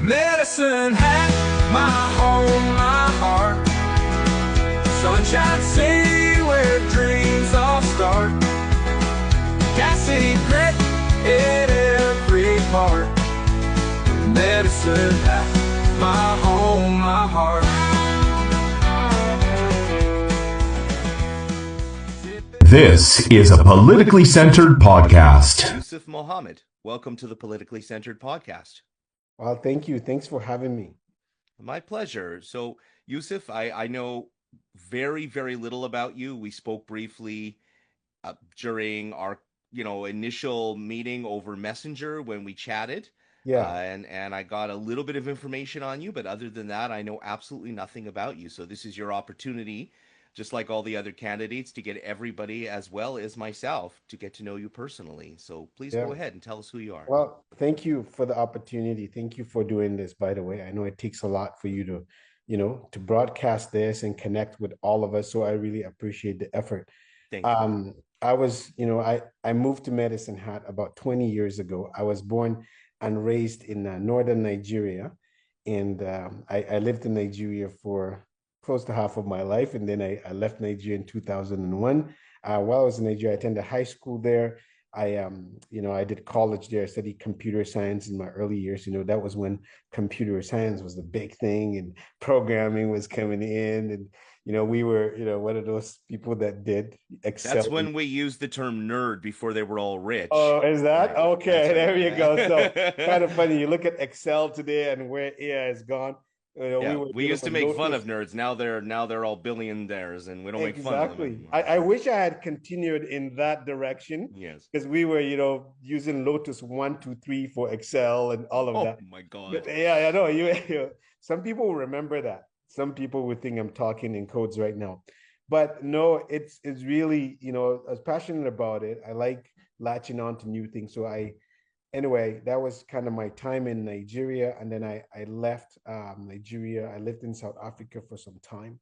Medicine Hat, my home, my heart. Sunshine City where dreams all start. Cassidy grit in every part. Medicine Hat, my home, my heart. This is a politically centered podcast. Yusuf Mohammed, welcome to the Politically Centered Podcast. Well, thank you. Thanks for having me. My pleasure. So, Yusuf, I know very, very little about you. We spoke briefly during our, initial meeting over Messenger when we chatted. Yeah. And I got a little bit of information on you, but other than that, I know absolutely nothing about you. So this is your opportunity, just like all the other candidates, to get everybody as well as myself to get to know you personally. So please go ahead and tell us who you are. Well, thank you for the opportunity. Thank you for doing this, by the way. I know it takes a lot for you to, to broadcast this and connect with all of us. So I really appreciate the effort. Thank you. I was, I moved to Medicine Hat about 20 years ago. I was born and raised in northern Nigeria. And I lived in Nigeria for close to half of my life. And then I left Nigeria in 2001. While I was in Nigeria, I attended high school there. I did college there. I studied computer science in my early years. That was when computer science was the big thing and programming was coming in. And, we were, one of those people that did Excel. That's when we used the term nerd before they were all rich. Oh, is that? Yeah, okay, there right. you go. So kind of funny. You look at Excel today and where AI is gone. We used to make fun of nerds. Now they're all billionaires, and we don't make fun of them anymore. I wish I had continued in that direction. Yes, because we were, using Lotus 1, 2, 3 for Excel and all of that. Oh my God! But, yeah, I know you. Some people will remember that. Some people would think I'm talking in codes right now, but no, it's really, I was passionate about it. I like latching on to new things. So anyway, that was kind of my time in Nigeria. And then I left Nigeria. I lived in South Africa for some time.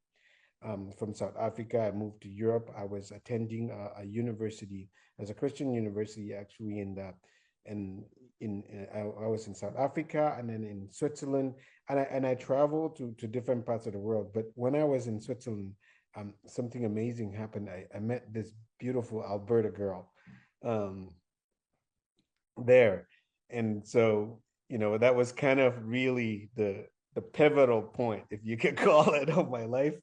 From South Africa, I moved to Europe. I was attending a university, as a Christian university, actually, I was in South Africa and then in Switzerland. And I traveled to different parts of the world. But when I was in Switzerland, something amazing happened. I met this beautiful Alberta girl. There. And so, that was kind of really the pivotal point, if you could call it, of my life,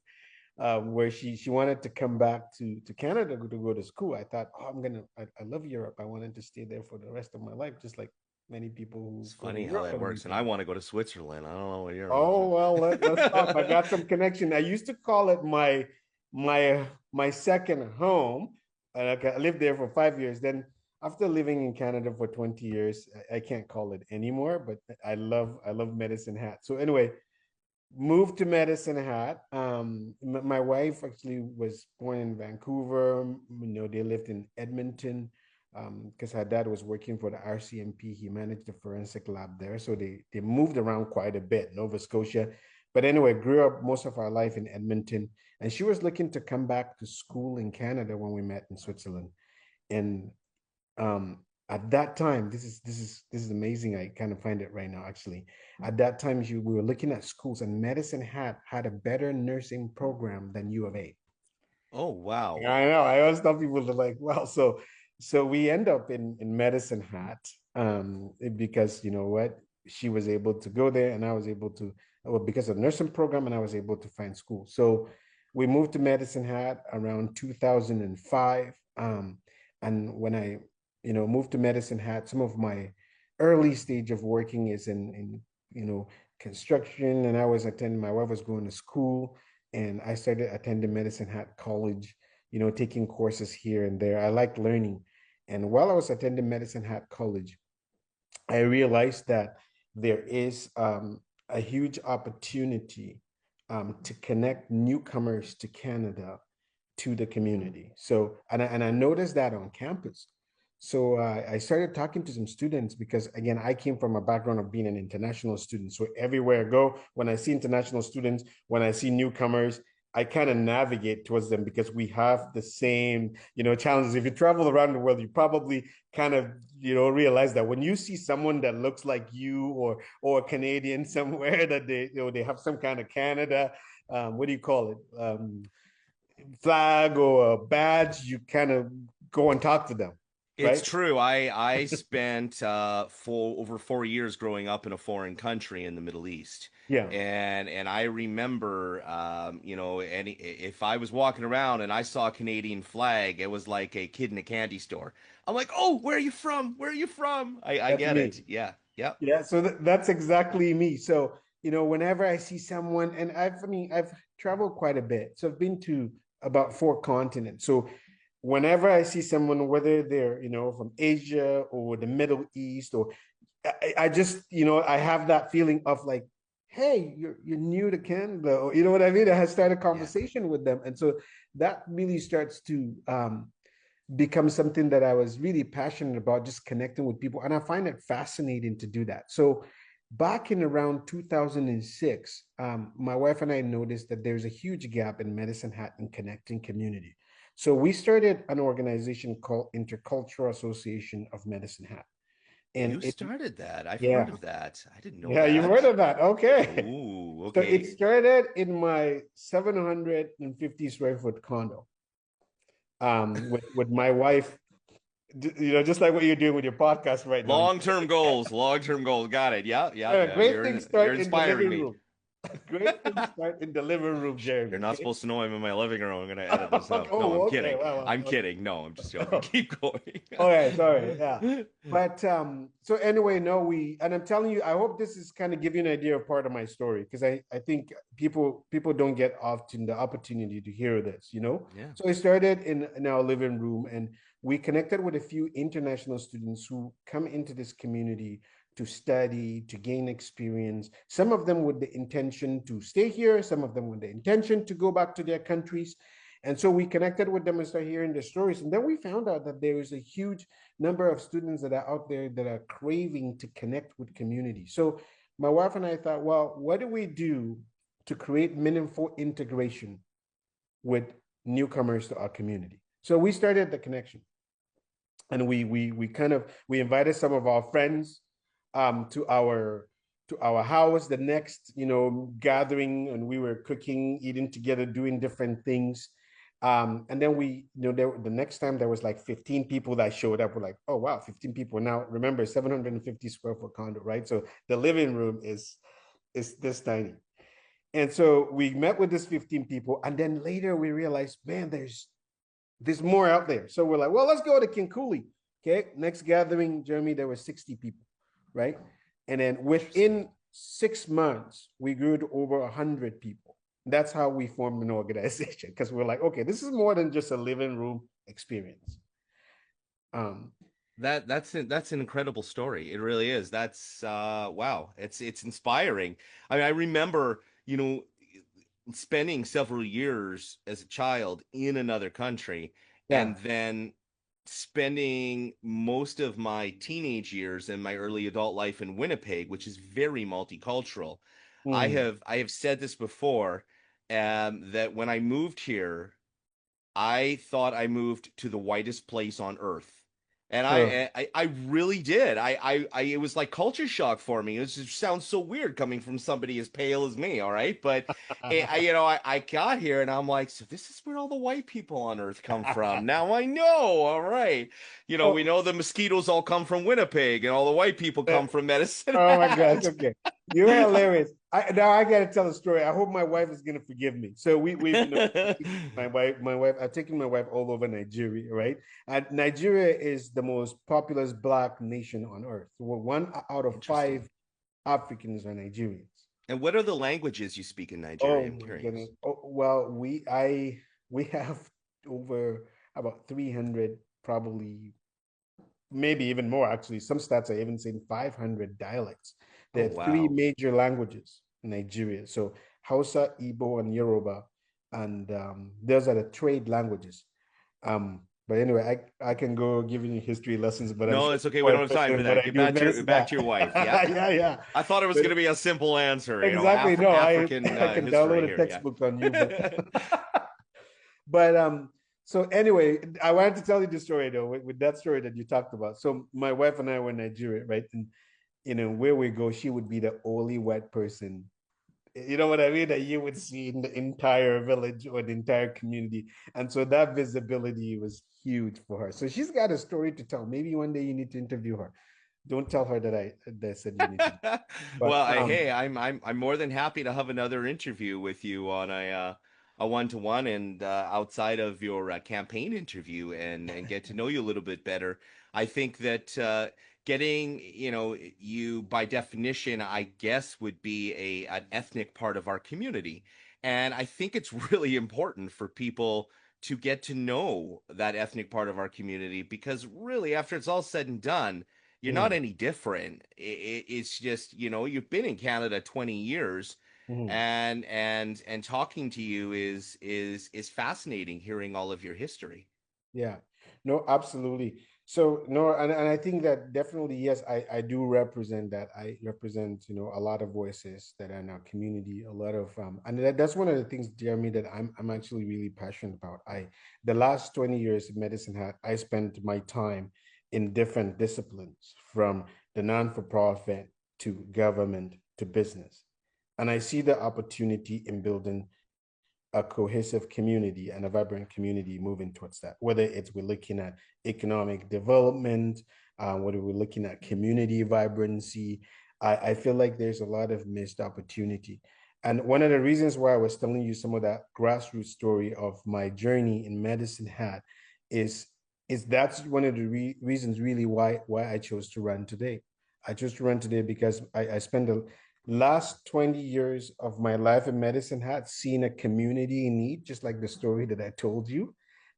where she wanted to come back to Canada to go to school. I thought, I love Europe. I wanted to stay there for the rest of my life, just like many people who. It's funny how that works. And I want to go to Switzerland. I don't know what you're. Oh, well, let's talk. I got some connection. I used to call it my second home. And I lived there for 5 years. Then after living in Canada for 20 years, I can't call it anymore, but I love Medicine Hat. So anyway, moved to Medicine Hat. My wife actually was born in Vancouver. They lived in Edmonton because her dad was working for the RCMP. He managed the forensic lab there. So they moved around quite a bit, Nova Scotia. But anyway, grew up most of our life in Edmonton. And she was looking to come back to school in Canada when we met in Switzerland. And at that time, this is amazing. I kind of find it right now, actually. At that time, we were looking at schools, and Medicine Hat had a better nursing program than U of A. Oh, wow. I know. I always tell people, they're like, well, so we end up in Medicine Hat because, you know what, she was able to go there and I was able to, because of the nursing program, and I was able to find school. So we moved to Medicine Hat around 2005. And when I, moved to Medicine Hat, some of my early stage of working is in construction, and I was attending, my wife was going to school, and I started attending Medicine Hat College, taking courses here and there. I liked learning. And while I was attending Medicine Hat College, I realized that there is a huge opportunity to connect newcomers to Canada to the community. So, and I noticed that on campus. So I started talking to some students because, again, I came from a background of being an international student. So everywhere I go, when I see international students, when I see newcomers, I kind of navigate towards them because we have the same, challenges. If you travel around the world, you probably kind of, realize that when you see someone that looks like you or a Canadian somewhere that they have some kind of Canada, what do you call it? Flag or a badge, you kind of go and talk to them, It's right? true. I spent for over 4 years growing up in a foreign country in the Middle East. Yeah. And I remember, if I was walking around and I saw a Canadian flag, it was like a kid in a candy store. I'm like, oh, where are you from? Where are you from? I That's get me. it. Yeah. Yep. Yeah, so that's exactly me. So, whenever I see someone, and I've traveled quite a bit. So I've been to about 4 continents. So whenever I see someone, whether they're, from Asia or the Middle East, or I just, I have that feeling of like, hey, you're new to Canada, or you know what I mean? I have started a Yeah. conversation with them. And so that really starts to become something that I was really passionate about, just connecting with people. And I find it fascinating to do that. So back in around 2006, my wife and I noticed that there's a huge gap in Medicine Hat and connecting community. So we started an organization called Intercultural Association of Medicine Hat. And You started that. I've heard yeah, of that. I didn't know yeah, you've heard that. of that. Okay. Ooh, So it okay. started in my 750 square foot condo, with my wife, just like what you're doing with your podcast right now. Long-term goals, long-term goals. Got it. Yeah, yeah, yeah. Great things You're start in the inspiring living me. room. Great things start in the living room, You're Jeremy. not Okay. supposed to know I'm in my living room. I'm gonna edit this out. No, I'm Oh, okay. kidding. Well, I'm kidding. No, I'm just joking. okay. Keep All right, sorry. Yeah. going. But so anyway, no, and I'm telling you, I hope this is kind of give you an idea of part of my story, because I think people don't get often the opportunity to hear this. Yeah. So I started in our living room, and we connected with a few international students who come into this community to study, to gain experience. Some of them with the intention to stay here, some of them with the intention to go back to their countries. And so we connected with them and started hearing their stories. And then we found out that there is a huge number of students that are out there that are craving to connect with community. So my wife and I thought, well, what do we do to create meaningful integration with newcomers to our community? So we started the connection. And we invited some of our friends to our house the next gathering, and we were cooking, eating together, doing different things. And then the next time there was like 15 people that showed up. We're like, oh wow, 15 people. Now remember, 750 square foot condo, right? So the living room is this tiny. And so we met with this 15 people, and then later we realized, man, there's more out there. So we're like, well, let's go to Kinkuli. Okay, next gathering, Jeremy, there were 60 people, right? And then within 6 months, we grew to over 100 people. That's how we formed an organization, because we're like, okay, this is more than just a living room experience. That's an incredible story. It really is. That's wow. It's inspiring. I mean, I remember, spending several years as a child in another country, Yeah. and then spending most of my teenage years and my early adult life in Winnipeg, which is very multicultural. Mm. I have said this before, that when I moved here, I thought I moved to the whitest place on earth. And Sure. I really did. It was like culture shock for me. It just sounds so weird coming from somebody as pale as me. All right. But I got here and I'm like, so this is where all the white people on earth come from. Now I know. All right. We Oh, know the mosquitoes all come from Winnipeg and all the white people come from Medicine oh my gosh. Hat. Okay. You're hilarious. Now I got to tell a story. I hope my wife is going to forgive me. So I've taken my wife all over Nigeria, right? And Nigeria is the most populous Black nation on earth. Well, one out of Interesting. five Africans are Nigerians. And what are the languages you speak in Nigeria? Oh I'm my goodness. curious. Oh, well, we have over about 300, probably maybe even more actually. Some stats are even saying 500 dialects. Oh, There are three wow. major languages in Nigeria. So Hausa, Igbo, and Yoruba. And those are the trade languages. Um, But anyway, I can go giving you history lessons, but I'm No, sure it's okay. We more don't have time for impressive what that. I Get do with medicine. back to your wife. Yeah. Yeah, yeah. I thought it was But going to be a simple answer, exactly. No, African I can history download a here. textbook on you, but Yeah. but so anyway, I wanted to tell you the story though, with that story that you talked about. So my wife and I were in Nigeria, right? And where we go, she would be the only white person. You know what I mean? That you would see in the entire village or the entire community. And so that visibility was huge for her. So she's got a story to tell. Maybe one day you need to interview her. Don't tell her that said you need to. Well, But hey, I'm more than happy to have another interview with you on a one-to-one and outside of your campaign interview and get to know you a little bit better. I think that getting, you by definition, I guess, would be an ethnic part of our community. And I think it's really important for people to get to know that ethnic part of our community because really, after it's all said and done, you're not mm, any different. It's just, you've been in Canada 20 years mhm. and talking to you is fascinating hearing all of your history. Yeah, no, absolutely. So no, and I think that definitely, yes, I do represent that. I represent, a lot of voices that are in our community, a lot of and that's one of the things, Jeremy, that I'm actually really passionate about. The last 20 years in medicine I spent my time in different disciplines, from the non-for-profit to government to business. And I see the opportunity in building a cohesive community and a vibrant community moving towards that. Whether it's we're looking at economic development, whether we're looking at community vibrancy, I feel like there's a lot of missed opportunity. And one of the reasons why I was telling you some of that grassroots story of my journey in Medicine Hat is that's one of the reasons really why I chose to run today. I chose to run today because I spent the last 20 years of my life in medicine had seen a community in need, just like the story that I told you,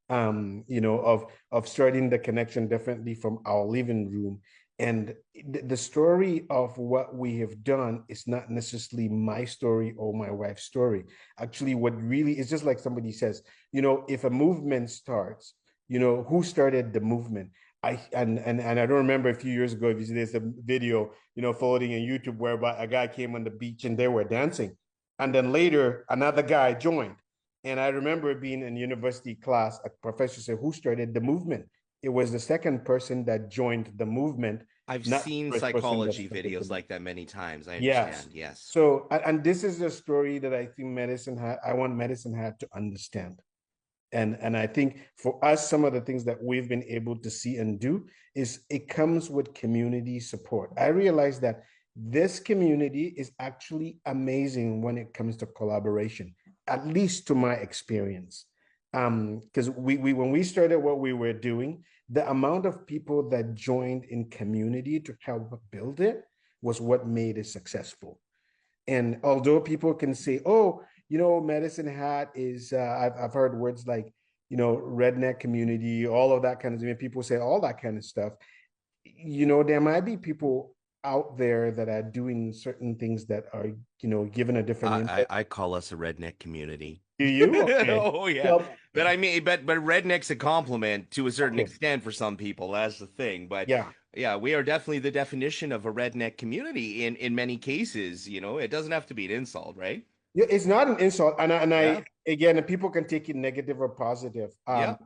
of starting the connection differently from our living room. And the story of what we have done is not necessarily my story or my wife's story. Actually, what really is, just like somebody says, if a movement starts, who started the movement? And I don't remember a few years ago if you see there's a video, floating on YouTube whereby a guy came on the beach and they were dancing. And then later another guy joined. And I remember being in university class, a professor said, who started the movement? It was the second person that joined the movement, I've not the seen first person that psychology started the videos movement. like that many times. I Yes. understand. Yes. So, and this is a story that I think I want medicine had to understand. And I think for us, some of the things that we've been able to see and do is it comes with community support. I realize that this community is actually amazing when it comes to collaboration, at least to my experience. Because we when we started what we were doing, the amount of people that joined in community to help build it was what made it successful. And although people can say, "Oh, Medicine Hat is," I've heard words like, redneck community, all of that kind of thing. People say all that kind of stuff. There might be people out there that are doing certain things that are, given a different impact. I call us a redneck community. Do you? Okay. Oh yeah. Well, But I mean, but redneck's a compliment to a certain okay. extent for some people. That's the thing. But Yeah. yeah, we are definitely the definition of a redneck community in many cases. It doesn't have to be an insult, right? Yeah, it's not an insult, and I Yeah. again, and people can take it negative or positive. Yeah.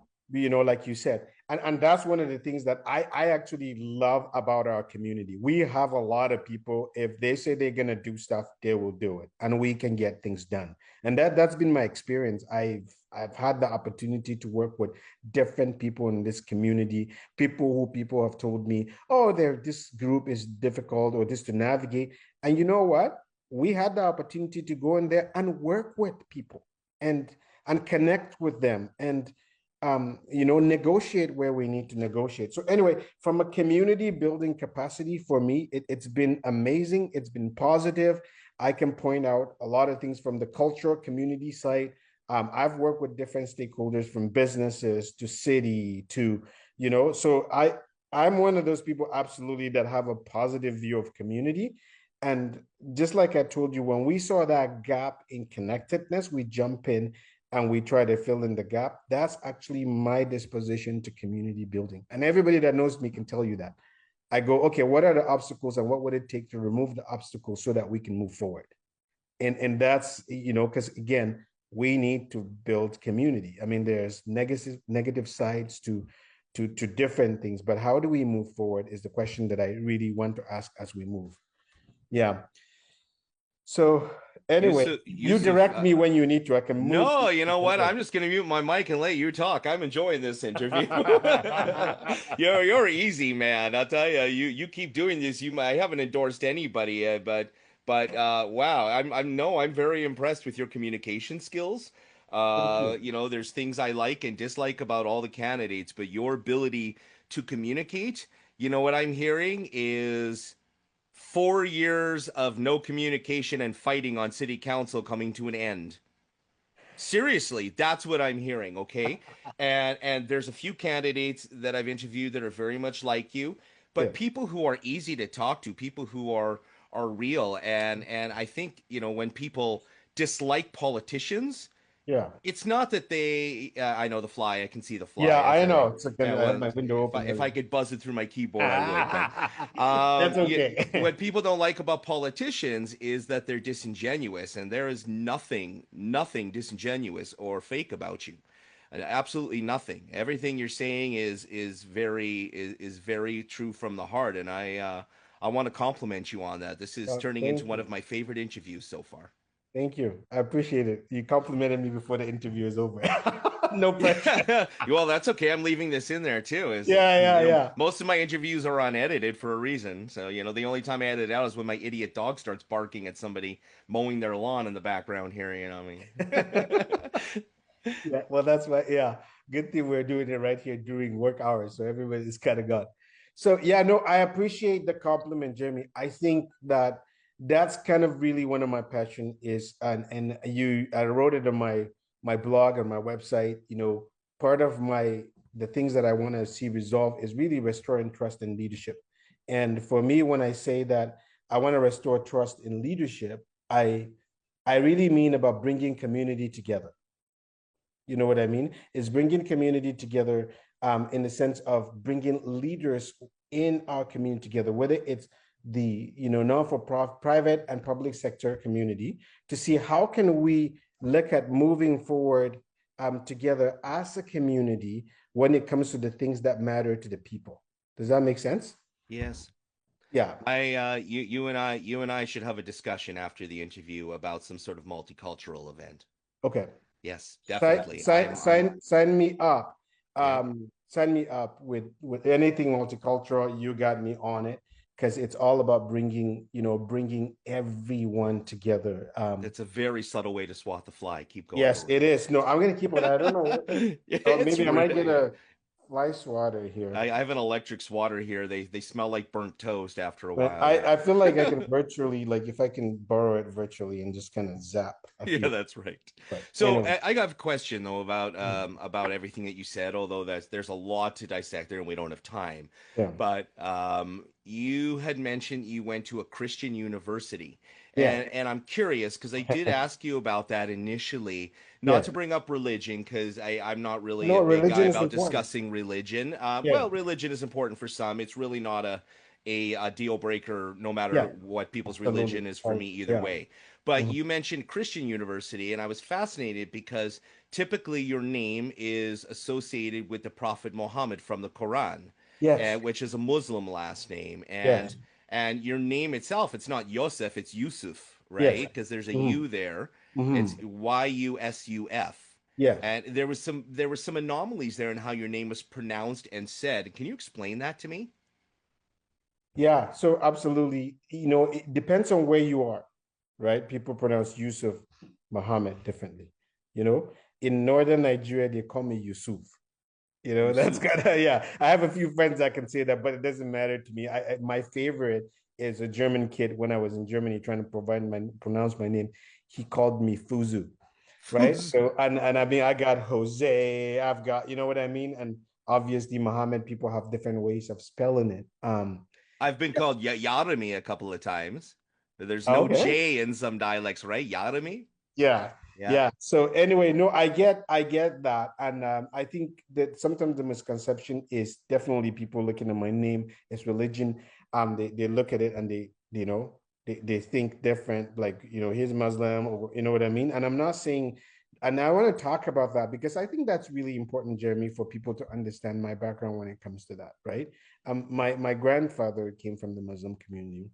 Like you said, and that's one of the things that I actually love about our community. We have a lot of people. If they say they're gonna do stuff, they will do it, and we can get things done. And that's been my experience. I've had the opportunity to work with different people in this community. People have told me, oh, this group is difficult or this to navigate, and you know what? We had the opportunity to go in there and work with people and connect with them and negotiate where we need to negotiate. So anyway, from a community building capacity, for me, it's been amazing. It's been positive. I can point out a lot of things from the cultural community side. I've worked with different stakeholders, from businesses to city to, so I'm one of those people absolutely that have a positive view of community. And just like I told you, when we saw that gap in connectedness, we jump in and we try to fill in the gap. That's actually my disposition to community building. And everybody that knows me can tell you that. I go, okay, what are the obstacles and what would it take to remove the obstacles so that we can move forward? And that's, because again, we need to build community. I mean, there's negative sides to different things, but how do we move forward is the question that I really want to ask as we move. Yeah. So anyway, you direct me when you need to. I can move. No, you know what? I'm just going to mute my mic and let you talk. I'm enjoying this interview. You're easy, man. I'll tell you. You keep doing this. I haven't endorsed anybody, but wow, I'm very impressed with your communication skills. There's things I like and dislike about all the candidates, but your ability to communicate, what I'm hearing is 4 years of no communication and fighting on city council coming to an end. Seriously, that's what I'm hearing, okay? And there's a few candidates that I've interviewed that are very much like you, but people who are easy to talk to, people who are real, and I think, when people dislike politicians, it's not that they. I know the fly. I can see the fly. Yeah, I know. It's like I have my window open. If I could buzz it through my keyboard, I would. That's okay. What people don't like about politicians is that they're disingenuous, and there is nothing disingenuous or fake about you. Absolutely nothing. Everything you're saying is very true from the heart, and I want to compliment you on that. This is turning into one of my favorite interviews so far. Thank you. I appreciate it. You complimented me before the interview is over. No pressure. Well, that's okay. I'm leaving this in there too. Yeah. Most of my interviews are unedited for a reason. So, the only time I edit out is when my idiot dog starts barking at somebody mowing their lawn in the background here, Yeah, well, that's why, good thing we're doing it right here during work hours. So everybody's kind of gone. So, I appreciate the compliment, Jeremy. I think that's kind of really one of my passion is, and I wrote it on my blog and my website. Part of the things that I want to see resolved is really restoring trust in leadership. And for me, when I say that I want to restore trust in leadership, I really mean about bringing community together. You know what I mean? It's bringing community together in the sense of bringing leaders in our community together, whether it's the non-for-profit, private and public sector community, to see how can we look at moving forward together as a community when it comes to the things that matter to the people. Does that make sense? Yes. Yeah. You and I should have a discussion after the interview about some sort of multicultural event. Okay. Yes, definitely. Sign me up. Sign me up with anything multicultural. You got me on it. Because it's all about bringing everyone together. It's a very subtle way to swat the fly. Keep going. Yes, it is. No, I'm going to keep it. I don't know. Maybe I might get a fly swatter here. I have an electric swatter here. They smell like burnt toast after a while. I feel like I can virtually, if I can borrow it virtually and just kind of zap. Yeah, that's right. But so anyway. I got a question though about everything that you said, although there's a lot to dissect there and we don't have time. Yeah. But you had mentioned you went to a Christian university. Yeah. And I'm curious because I did ask you about that initially, not to bring up religion because I'm not really a big guy about discussing religion. Well, religion is important for some. It's really not a deal breaker no matter what people's religion is for me either way. But you mentioned Christian university, and I was fascinated because typically your name is associated with the Prophet Muhammad from the Quran, which is a Muslim last name. And your name itself, it's not Yusuf, it's Yusuf, right? Because there's a U there. It's Yusuf. Yeah. And there was some anomalies there in how your name was pronounced and said. Can you explain that to me? Yeah, so absolutely. It depends on where you are, right? People pronounce Yusuf Mohammed differently. In northern Nigeria, they call me Yusuf. That's kind of, I have a few friends that can say that, but it doesn't matter to me. My favorite is a German kid when I was in Germany trying to pronounce my name. He called me Fuzu, right? So, and I mean, I got Jose, I've got, you know what I mean? And obviously Mohammed, people have different ways of spelling it. I've been called Yarami a couple of times. There's no J in some dialects, right? Yarami? Yeah. Yeah. Yeah. So anyway, no, I get that. And I think that sometimes the misconception is definitely people looking at my name as religion. They look at it and they think different, like, he's Muslim, or you know what I mean? And I'm not saying, and I want to talk about that because I think that's really important, Jeremy, for people to understand my background when it comes to that, right? My grandfather came from the Muslim community,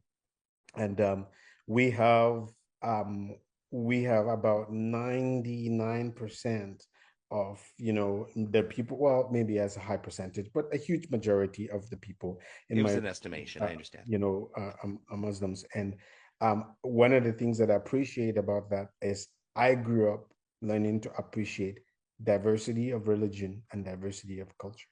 and we have um we have about 99% of the people, well, maybe as a high percentage, but a huge majority of the people in It was my an estimation. I understand. are Muslims. And one of the things that I appreciate about that is I grew up learning to appreciate diversity of religion and diversity of culture.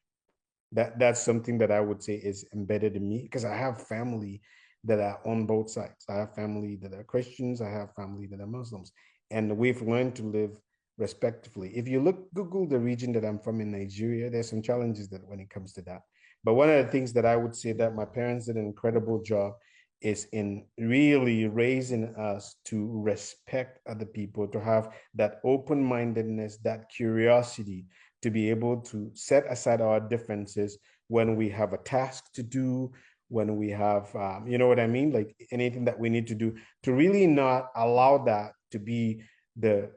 That's something that I would say is embedded in me because I have family that are on both sides. I have family that are Christians, I have family that are Muslims, and we've learned to live respectively. If you Google the region that I'm from in Nigeria, there's some challenges that when it comes to that. But one of the things that I would say that my parents did an incredible job is in really raising us to respect other people, to have that open-mindedness, that curiosity, to be able to set aside our differences when we have a task to do, when we have, you know what I mean? Like anything that we need to do, to really not allow that to be the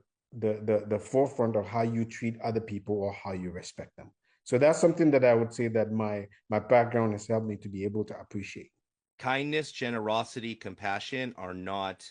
forefront of how you treat other people or how you respect them. So that's something that I would say that my background has helped me to be able to appreciate. Kindness, generosity, compassion are not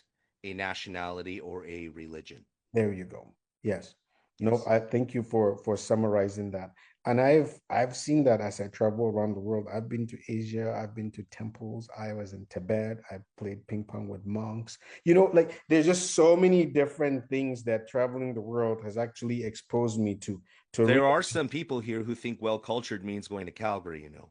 a nationality or a religion. There you go. Yes. No, Yes. I thank you for summarizing that. And I've seen that as I travel around the world. I've been to Asia, I've been to temples, I was in Tibet, I played ping pong with monks. Like there's just so many different things that traveling the world has actually exposed me to There real. are some people here who think well cultured means going to Calgary, you know.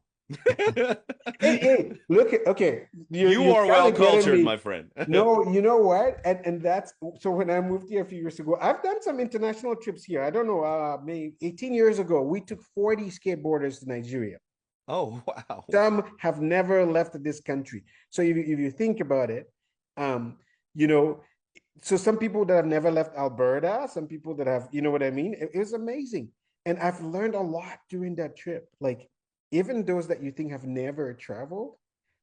Hey, look at, okay, You you're are kind well of getting cultured, me. my friend. No, you know what? And that's so when I moved here a few years ago, I've done some international trips here. I don't know, maybe 18 years ago, we took 40 skateboarders to Nigeria. Oh, wow. Some have never left this country. So if you think about it, um, you know, so some people that have never left Alberta, some people that have, you know what I mean? It was amazing. And I've learned a lot during that trip. Like, even those that you think have never traveled,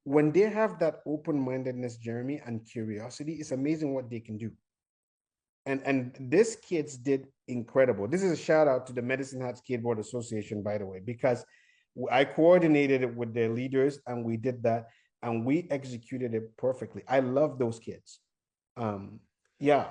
when they have that open-mindedness, Jeremy, and curiosity, it's amazing what they can do. And these kids did incredible. This is a shout out to the Medicine Hat Skateboard Association, by the way, because I coordinated it with their leaders and we did that and we executed it perfectly. I love those kids. Um, yeah,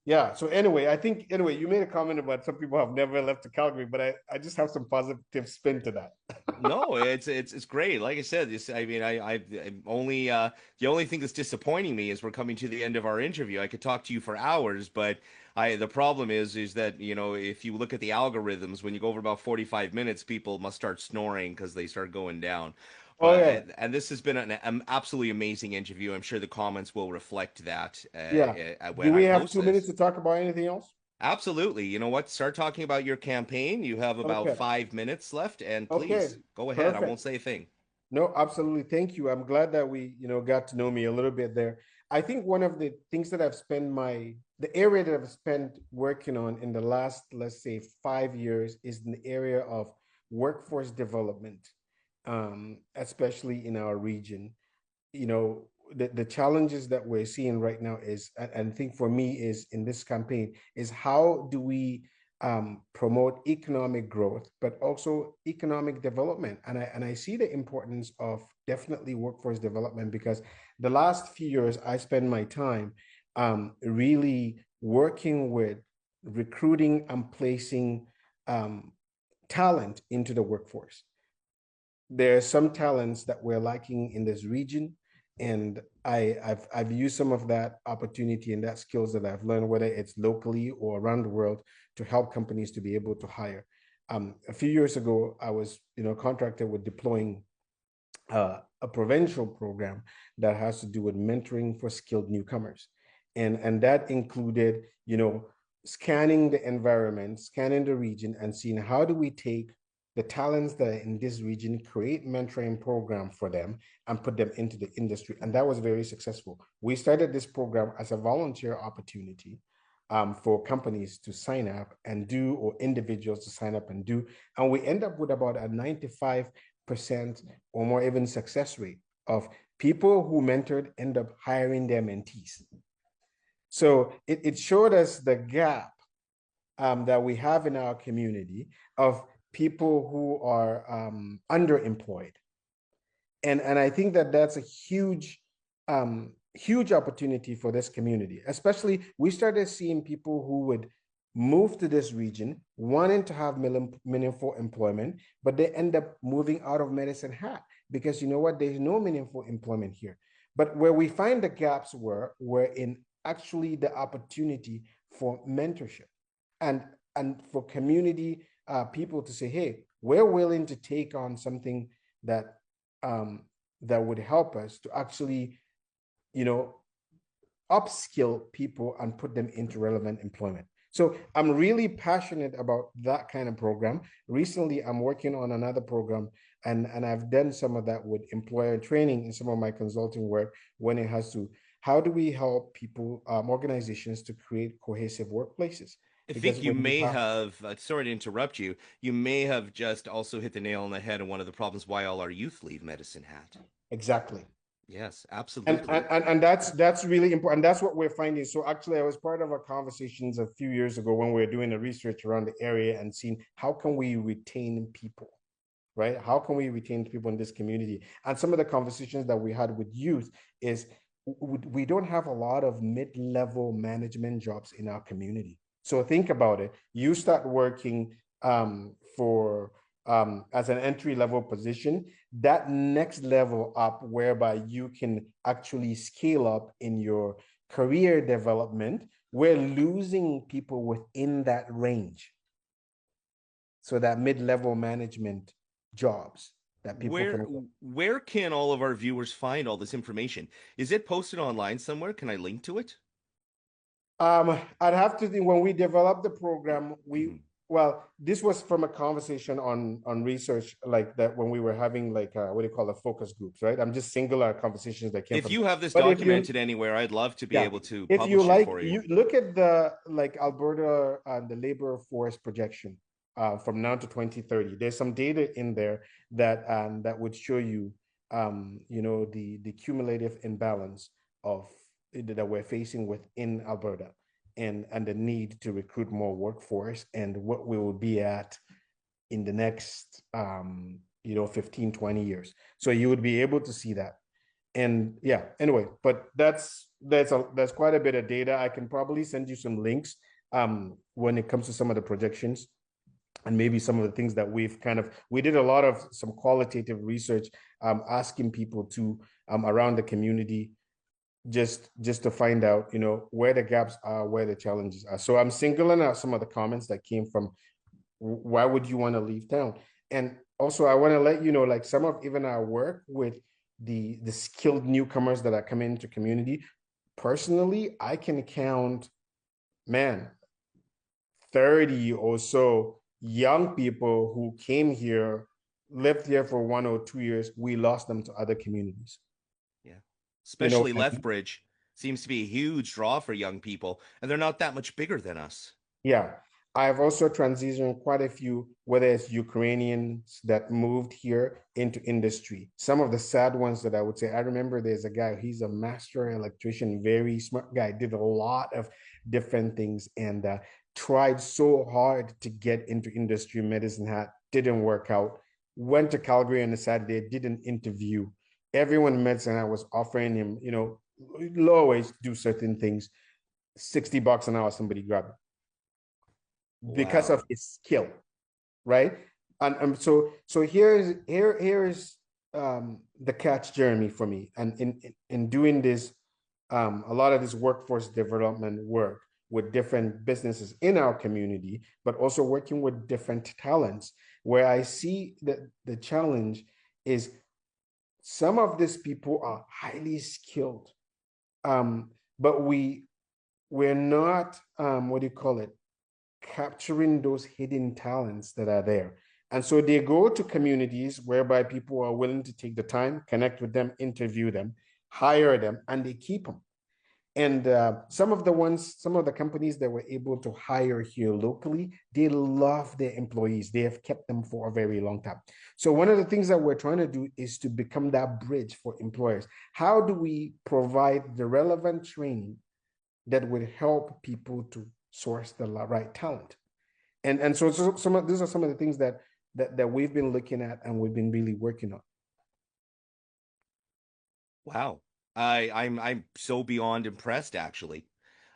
yeah. So anyway, I think anyway, you made a comment about some people have never left to Calgary, but I just have some positive spin to that. No, it's great. Like I said, I mean, I'm only the only thing that's disappointing me is we're coming to the end of our interview. I could talk to you for hours, but the problem is that, if you look at the algorithms, when you go over about 45 minutes, people must start snoring because they start going down. Oh But yeah, and this has been an absolutely amazing interview. I'm sure the comments will reflect that yeah. when Do I we have post 2 minutes this. to talk about anything else? Absolutely. You know what? Start talking about your campaign. You have about Okay. 5 minutes left, and Okay. please go ahead. I won't Perfect. say a thing. No, absolutely. Thank you. I'm glad that we, got to know me a little bit there. I think one of the things that the area that I've spent working on in the last, let's say, 5 years is in the area of workforce development, especially in our region. The challenges that we're seeing right now is, and I think for me is in this campaign, is how do we promote economic growth, but also economic development. And I see the importance of definitely workforce development because the last few years I spend my time really working with recruiting and placing talent into the workforce. There are some talents that we're lacking in this region, and I've used some of that opportunity and that skills that I've learned, whether it's locally or around the world, to help companies to be able to hire. A few years ago, I was contracted with deploying a provincial program that has to do with mentoring for skilled newcomers, and that included scanning the environment, scanning the region, and seeing how do we take the talents that are in this region, create mentoring program for them, and put them into the industry. And that was very successful. We started this program as a volunteer opportunity. for companies to sign up and do, or individuals to sign up and do. And we end up with about a 95% or more even success rate of people who mentored end up hiring their mentees. So it showed us the gap that we have in our community of people who are underemployed. And I think that that's a huge opportunity for this community. Especially, we started seeing people who would move to this region wanting to have meaningful employment, but they end up moving out of Medicine Hat because you know what? There's no meaningful employment here. But where we find the gaps were in actually the opportunity for mentorship and for community people to say, hey, we're willing to take on something that that would help us to actually, upskill people and put them into relevant employment. So I'm really passionate about that kind of program. Recently, I'm working on another program, and I've done some of that with employer training in some of my consulting work when it has to, how do we help people, organizations to create cohesive workplaces? I Because think you when you may have, have, sorry to interrupt you, you may have just also hit the nail on the head on one of the problems why all our youth leave Medicine Hat. exactly. Yes, And, absolutely. and that's really important. That's what we're finding. So actually, I was part of our conversations a few years ago when we were doing the research around the area and seeing how can we retain people, right? How can we retain people in this community? And some of the conversations that we had with youth is we don't have a lot of mid-level management jobs in our community. So think about it. You start working for as an entry-level position, that next level up whereby you can actually scale up in your career development, we're losing people within that range. So that mid-level management jobs that people Where can. where can all of our viewers find all this information? Is it posted online somewhere? Can I link to it? I'd have to think when we developed the program, Mhm. well, this was from a conversation on research like that when we were having like what do you call the focus groups, right? I'm just singular conversations that came If from. you have this But if you, documented anywhere, I'd love to be yeah, able to if you publish it like, for you. you look at the like Alberta the labor force projection from now to 2030. There's some data in there that would show you the cumulative imbalance of that we're facing within Alberta and the need to recruit more workforce and what we will be at in the next 15, 20 years. So you would be able to see that. And yeah, anyway, but that's quite a bit of data. I can probably send you some links when it comes to some of the projections and maybe some of the things that we did a lot of some qualitative research asking people to around the community just to find out where the gaps are, where the challenges are. So I'm singling out some of the comments that came from why would you want to leave town. And also I want to let you know, like some of even our work with the skilled newcomers that are coming into community, personally I can count, man, 30 or so young people who came here, lived here for 1 or 2 years. We lost them to other communities. Yeah. You know, Especially Lethbridge seems to be a huge draw for young people, and they're not that much bigger than us. yeah. I've also transitioned quite a few, whether it's Ukrainians that moved here into industry. Some of the sad ones that I would say, I remember there's a guy, he's a master electrician, very smart guy, did a lot of different things and tried so hard to get into industry. Medicine Hat didn't work out. Went to Calgary on a Saturday, did an interview. Everyone in Medicine Hat was offering him, low wage to do certain things. $60 an hour, somebody grabbed it because of Wow. his skill, right? And so here's the catch, Jeremy, for me. And in doing this, a lot of this workforce development work with different businesses in our community, but also working with different talents, where I see that the challenge is some of these people are highly skilled, but we're not what do you call it, capturing those hidden talents that are there. And so they go to communities whereby people are willing to take the time, connect with them, interview them, hire them, and they keep them. And some of the companies that were able to hire here locally, they love their employees. They have kept them for a very long time. So one of the things that we're trying to do is to become that bridge for employers. How do we provide the relevant training that would help people to source the right talent? And so these are some of the things that we've been looking at and we've been really working on. Wow. I'm so beyond impressed, actually.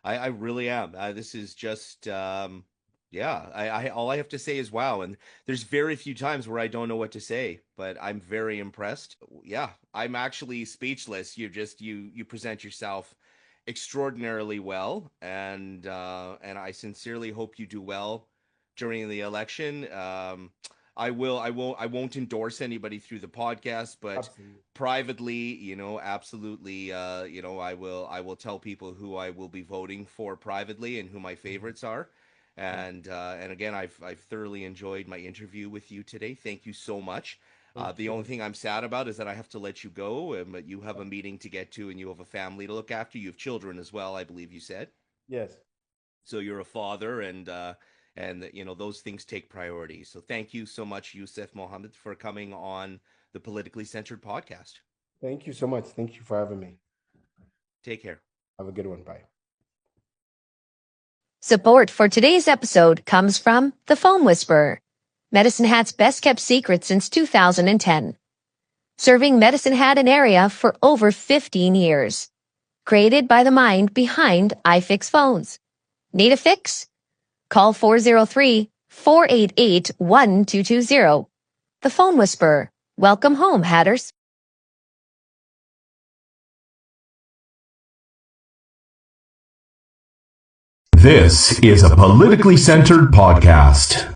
I really am. This is just yeah, I all I have to say is wow. And there's very few times where I don't know what to say, but I'm very impressed. Yeah, I'm actually speechless. You present yourself extraordinarily well, and I sincerely hope you do well during the election. I won't endorse anybody through the podcast, but Absolutely. privately, absolutely, I will tell people who I will be voting for privately and who my favorites are. And again, I've thoroughly enjoyed my interview with you today. Thank you so much. Thank The you. only thing I'm sad about is that I have to let you go. But you have a meeting to get to, and you have a family to look after. You have children as well, I believe you said. Yes. So you're a father, and those things take priority. So thank you so much, Yusuf Mohammed, for coming on the Politically Centered podcast. Thank you so much. Thank you for having me. Take care. Have a good one. Bye. Support for today's episode comes from The Phone Whisperer, Medicine Hat's best kept secret since 2010. Serving Medicine Hat and area for over 15 years. Created by the mind behind iFix phones. Need a fix? Call 403-488-1220. The Phone Whisperer. Welcome home, Hatters. This is a politically centered podcast.